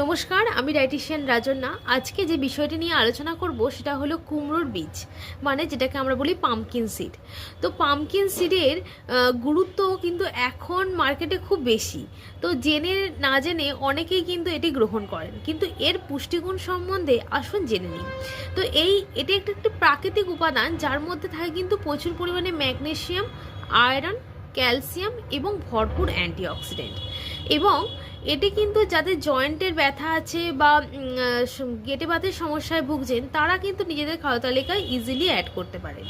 নমস্কার, আমি ডায়েটিশিয়ান রাজন্না। আজকে যে বিষয়টি নিয়ে আলোচনা করব সেটা হলো কুমড়োর বীজ, মানে যেটাকে আমরা বলি পাম্পকিন সিড। তো পাম্পকিন সিডের গুরুত্ব কিন্তু এখন মার্কেটে খুব বেশি। তো জেনে না জেনে অনেকেই কিন্তু এটি গ্রহণ করেন, কিন্তু এর পুষ্টিগুণ সম্বন্ধে আসুন জেনে নিই। তো এটি একটি প্রাকৃতিক উপাদান, যার মধ্যে থাকে কিন্তু প্রচুর পরিমাণে ম্যাগনেসিয়াম, আয়রন, ক্যালসিয়াম এবং ভরপুর অ্যান্টিঅক্সিডেন্ট। এবং এটি কিন্তু যাদের জয়েন্টের ব্যথা আছে বা গেঁটে বাতের সমস্যায় ভুগছেন, তারা কিন্তু নিজেদের খাদ্য তালিকায় ইজিলি অ্যাড করতে পারেন।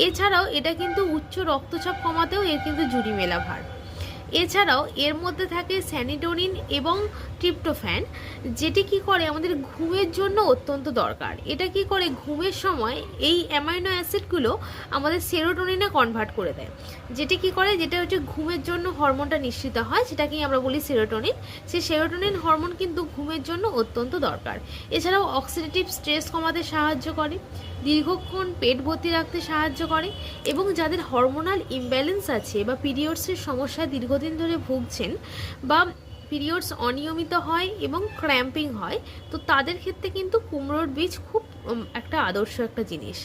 এছাড়াও এটা কিন্তু উচ্চ রক্তচাপ কমাতেও এর কিন্তু জুড়ি মেলা ভার। এছাড়াও এর মধ্যে থাকে স্যানিটোনিন এবং ট্রিপ্টোফ্যান, যেটি কি করে আমাদের ঘুমের জন্য অত্যন্ত দরকার। এটা কি করে, ঘুমের সময় এই অ্যামাইনো অ্যাসিডগুলো আমাদের সেরোটোনিনে কনভার্ট করে দেয়, যেটি কি করে, যেটা হচ্ছে ঘুমের জন্য হরমোনটা নিঃসৃত হয়, সেটাকেই আমরা বলি সেরোটোনিন। সেই সেরোটোনিন হরমোন কিন্তু ঘুমের জন্য অত্যন্ত দরকার। এছাড়াও অক্সিডেটিভ স্ট্রেস কমাতে সাহায্য করে, দীর্ঘক্ষণ পেট ভর্তি রাখতে সাহায্য করে, এবং যাদের হরমোনাল ইমব্যালেন্স আছে বা পিরিয়ডসের সমস্যায় দীর্ঘদিন ধরে ভুগছেন, বা পিরিয়ডস অনিয়মিত হয় এবং ক্র্যাম্পিং হয়, তো তাদের ক্ষেত্রে কিন্তু কুমড়োর বীজ খুব একটা আদর্শ একটা জিনিস।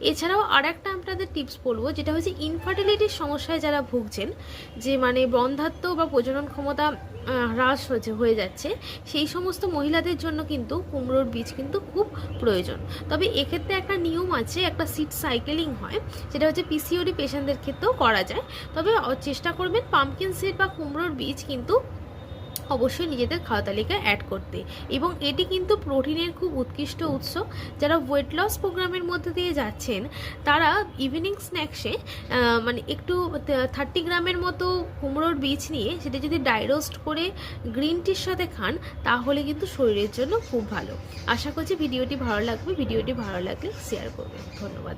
এছাড়াও আর একটা আপনাদের টিপস বলবো, যেটা হচ্ছে ইনফার্টিলিটির সমস্যায় যারা ভুগছেন, যে মানে বন্ধ্যাত্ব বা প্রজনন ক্ষমতা হ্রাস হয়ে যাচ্ছে, সেই সমস্ত মহিলাদের জন্য কিন্তু কুমড়োর বীজ কিন্তু খুব প্রয়োজন। তবে এক্ষেত্রে একটা নিয়ম আছে, একটা সিড সাইকেলিং হয়, যেটা হচ্ছে পিসিওডি পেশেন্টদের ক্ষেত্রেও করা যায়। তবে চেষ্টা করবেন পাম্পকিন সিড বা কুমড়োর বীজ কিন্তু অবশ্যই নিজেদের খাওয়া তালিকায় অ্যাড করতে। এবং এটি কিন্তু প্রোটিনের খুব উৎকৃষ্ট উৎস। যারা ওয়েট লস প্রোগ্রামের মধ্যে দিয়ে যাচ্ছেন, তারা ইভিনিং স্ন্যাক্সে মানে একটু 30 গ্রামের মতো কুমড়োর বীজ নিয়ে সেটা যদি ড্রাই রোস্ট করে গ্রিন টির সাথে খান, তাহলে কিন্তু শরীরের জন্য খুব ভালো। আশা করছি ভিডিওটি ভালো লাগবে। ভিডিওটি ভালো লাগলে শেয়ার করবেন। ধন্যবাদ।